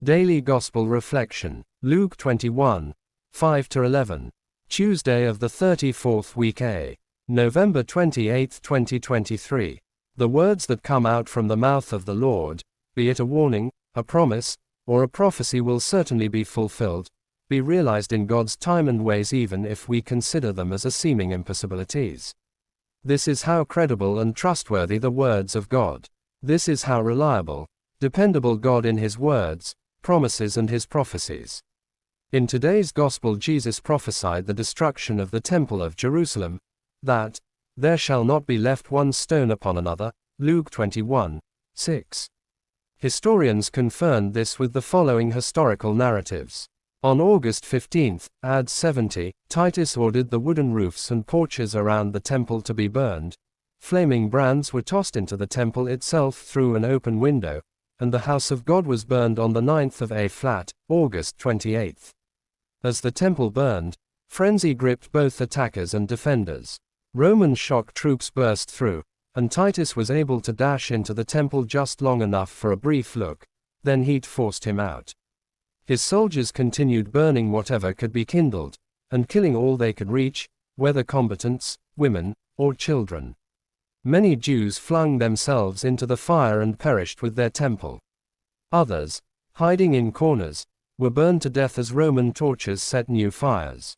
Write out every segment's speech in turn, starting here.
Daily Gospel Reflection. Luke 21, 5-11. Tuesday of the 34th week A. November 28, 2023. The words that come out from the mouth of the Lord, be it a warning, a promise, or a prophecy, will certainly be fulfilled, be realized in God's time and ways, even if we consider them as a seeming impossibilities. This is how credible and trustworthy the words of God. This is how reliable, dependable God in His words, promises and His prophecies. In today's Gospel, Jesus prophesied the destruction of the Temple of Jerusalem, that there shall not be left one stone upon another, Luke 21, 6. Historians confirmed this with the following historical narratives. On August 15, AD 70, Titus ordered the wooden roofs and porches around the temple to be burned. Flaming brands were tossed into the temple itself through an open window, and the house of God was burned on the 9th of August 28. As the temple burned, frenzy gripped both attackers and defenders. Roman shock troops burst through, and Titus was able to dash into the temple just long enough for a brief look, then heat forced him out. His soldiers continued burning whatever could be kindled, and killing all they could reach, whether combatants, women, or children. Many Jews flung themselves into the fire and perished with their temple. Others, hiding in corners, were burned to death as Roman torches set new fires.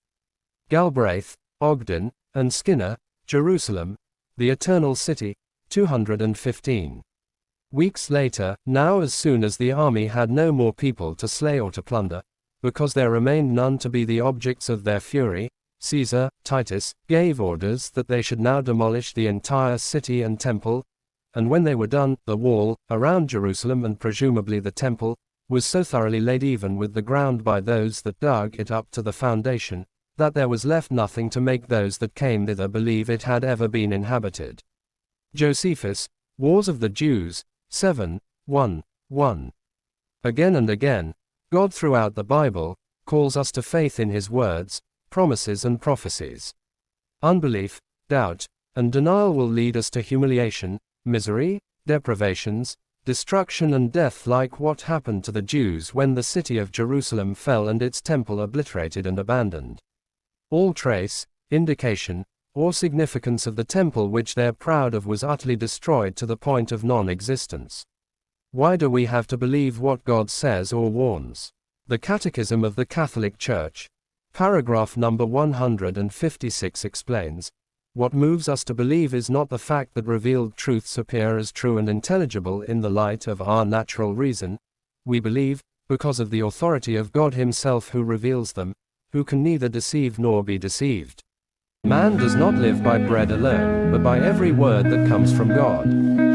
Galbraith, Ogden, and Skinner, Jerusalem, the Eternal City, 215. Weeks later, now as soon as the army had no more people to slay or to plunder, because there remained none to be the objects of their fury, Caesar, Titus, gave orders that they should now demolish the entire city and temple, and when they were done, the wall, around Jerusalem and presumably the temple, was so thoroughly laid even with the ground by those that dug it up to the foundation, that there was left nothing to make those that came thither believe it had ever been inhabited. Josephus, Wars of the Jews, 7:1-1. Again and again, God throughout the Bible calls us to faith in His words, promises and prophecies. Unbelief, doubt, and denial will lead us to humiliation, misery, deprivations, destruction and death, like what happened to the Jews when the city of Jerusalem fell and its temple obliterated and abandoned. All trace, indication, or significance of the temple which they're proud of was utterly destroyed to the point of non-existence. Why do we have to believe what God says or warns? The Catechism of the Catholic Church, paragraph number 156 explains, what moves us to believe is not the fact that revealed truths appear as true and intelligible in the light of our natural reason. We believe, because of the authority of God Himself who reveals them, who can neither deceive nor be deceived. Man does not live by bread alone, but by every word that comes from God.